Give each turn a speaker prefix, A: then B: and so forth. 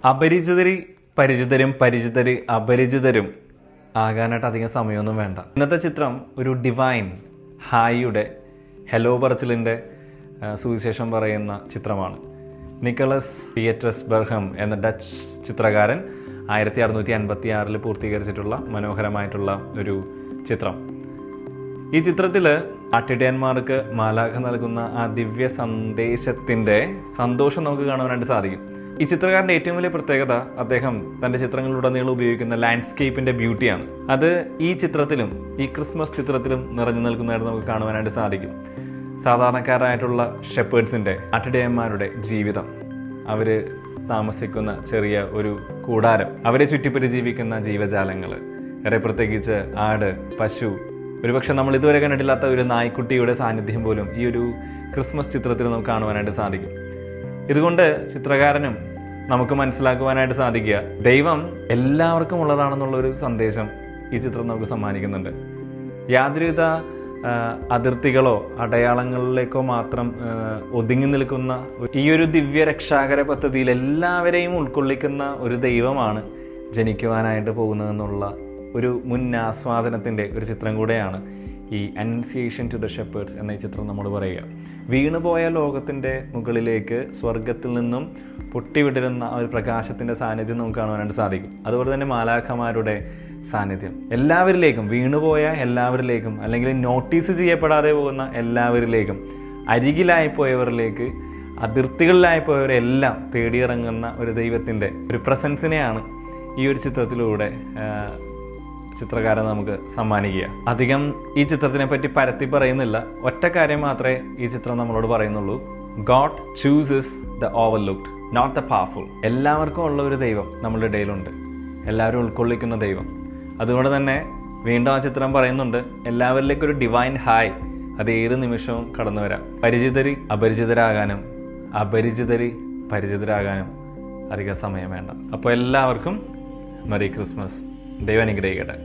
A: അപരിചിതരി പരിചിതരും പരിചിതര് അപരിചിതരും ആകാനായിട്ട് അധികം സമയമൊന്നും വേണ്ട. ഇന്നത്തെ ചിത്രം ഒരു ഡിവൈൻ ഹായിയുടെ ഹെലോ പറച്ചിലിൻ്റെ സുവിശേഷം പറയുന്ന ചിത്രമാണ്. നിക്കലസ് പിയറ്റസ് ബെർഹം എന്ന ഡച്ച് ചിത്രകാരൻ 1656 പൂർത്തീകരിച്ചിട്ടുള്ള മനോഹരമായിട്ടുള്ള ഒരു ചിത്രം. ഈ ചിത്രത്തിൽ ആട്ടിടയന്മാർക്ക് മാലാഖ നൽകുന്ന ആ ദിവ്യ സന്ദേശത്തിൻ്റെ സന്തോഷം നമുക്ക് കാണുവാനായിട്ട് സാധിക്കും. ഈ ചിത്രകാരൻ്റെ ഏറ്റവും വലിയ പ്രത്യേകത അദ്ദേഹം തൻ്റെ ചിത്രങ്ങളിലുടനീളം ഉപയോഗിക്കുന്ന ലാൻഡ്സ്കേപ്പിൻ്റെ ബ്യൂട്ടിയാണ്. അത് ഈ ചിത്രത്തിലും ഈ ക്രിസ്മസ് ചിത്രത്തിലും നിറഞ്ഞു നിൽക്കുന്നതായിട്ട് നമുക്ക് കാണുവാനായിട്ട് സാധിക്കും. സാധാരണക്കാരായിട്ടുള്ള ഷെപ്പേർഡ്സിൻ്റെ ആട്ടിടയന്മാരുടെ ജീവിതം, അവർ താമസിക്കുന്ന ചെറിയ ഒരു കൂടാരം, അവരെ ചുറ്റിപ്പറ്റി ജീവിക്കുന്ന ജീവജാലങ്ങൾ, ഏറെ പ്രത്യേകിച്ച് ആട്, പശു, ഒരുപക്ഷെ നമ്മൾ ഇതുവരെ കണ്ടിട്ടില്ലാത്ത ഒരു നായ്ക്കുട്ടിയുടെ സാന്നിധ്യം പോലും ഈ ഒരു ക്രിസ്മസ് ചിത്രത്തിൽ നമുക്ക് കാണുവാനായിട്ട് സാധിക്കും. ഇതുകൊണ്ട് ചിത്രകാരനും നമുക്ക് മനസ്സിലാക്കുവാനായിട്ട് സാധിക്കുക, ദൈവം എല്ലാവർക്കും ഉള്ളതാണെന്നുള്ളൊരു സന്ദേശം ഈ ചിത്രം നമുക്ക് സമ്മാനിക്കുന്നുണ്ട്. യാതൊരുവിധ അതിർത്തികളോ അടയാളങ്ങളിലേക്കോ മാത്രം ഒതുങ്ങി നിൽക്കുന്ന ഈ ഒരു ദിവ്യ രക്ഷാകര പദ്ധതിയിൽ എല്ലാവരെയും ഉൾക്കൊള്ളിക്കുന്ന ഒരു ദൈവമാണ് ജനിക്കുവാനായിട്ട് പോകുന്നതെന്നുള്ള ഒരു മുൻ ആസ്വാദനത്തിൻ്റെ ഒരു ചിത്രം കൂടെയാണ് ഈ അനൗൺസിയേഷൻ ടു ദ ഷെപ്പേർഡ്സ് എന്ന ഈ ചിത്രം നമ്മൾ പറയുക. വീണുപോയ ലോകത്തിൻ്റെ മുകളിലേക്ക് സ്വർഗത്തിൽ നിന്നും പൊട്ടിവിടരുന്ന ഒരു പ്രകാശത്തിൻ്റെ സാന്നിധ്യം നമുക്ക് കാണുവാനായിട്ട് സാധിക്കും. അതുപോലെ തന്നെ മാലാഖമാരുടെ സാന്നിധ്യം എല്ലാവരിലേക്കും, വീണുപോയ എല്ലാവരിലേക്കും, അല്ലെങ്കിൽ നോട്ടീസ് ചെയ്യപ്പെടാതെ പോകുന്ന എല്ലാവരിലേക്കും, അരികിലായിപ്പോയവരിലേക്ക്, അതിർത്തികളിലായിപ്പോയവരെല്ലാം തേടിയിറങ്ങുന്ന ഒരു ദൈവത്തിൻ്റെ ഒരു പ്രസൻസിനെയാണ് ഈ ഒരു ചിത്രത്തിലൂടെ ചിത്രകാരൻ നമുക്ക് സമ്മാനിക്കുക. അധികം ഈ ചിത്രത്തിനെ പറ്റി പരത്തി പറയുന്നില്ല. ഒറ്റ കാര്യം മാത്രമേ ഈ ചിത്രം നമ്മളോട് പറയുന്നുള്ളൂ: God chooses the overlooked, not the powerful. എല്ലാവർക്കും ഉള്ള ഒരു ദൈവം നമ്മളുടെ ഇടയിലുണ്ട്, എല്ലാവരും ഉൾക്കൊള്ളിക്കുന്ന ദൈവം. അതുകൊണ്ട് തന്നെ വീണ്ടും ആ ചിത്രം പറയുന്നുണ്ട്, എല്ലാവരിലേക്കും ഒരു ഡിവൈൻ ഹായ് അത് ഏത് നിമിഷവും കടന്നു വരാം. പരിചിതരി അപരിചിതരാകാനും അപരിചിതരി പരിചിതരാകാനും അധിക സമയം വേണ്ട. അപ്പോൾ എല്ലാവർക്കും മെറി ക്രിസ്മസ്. ദൈവം അനുഗ്രഹിക്കട്ടെ.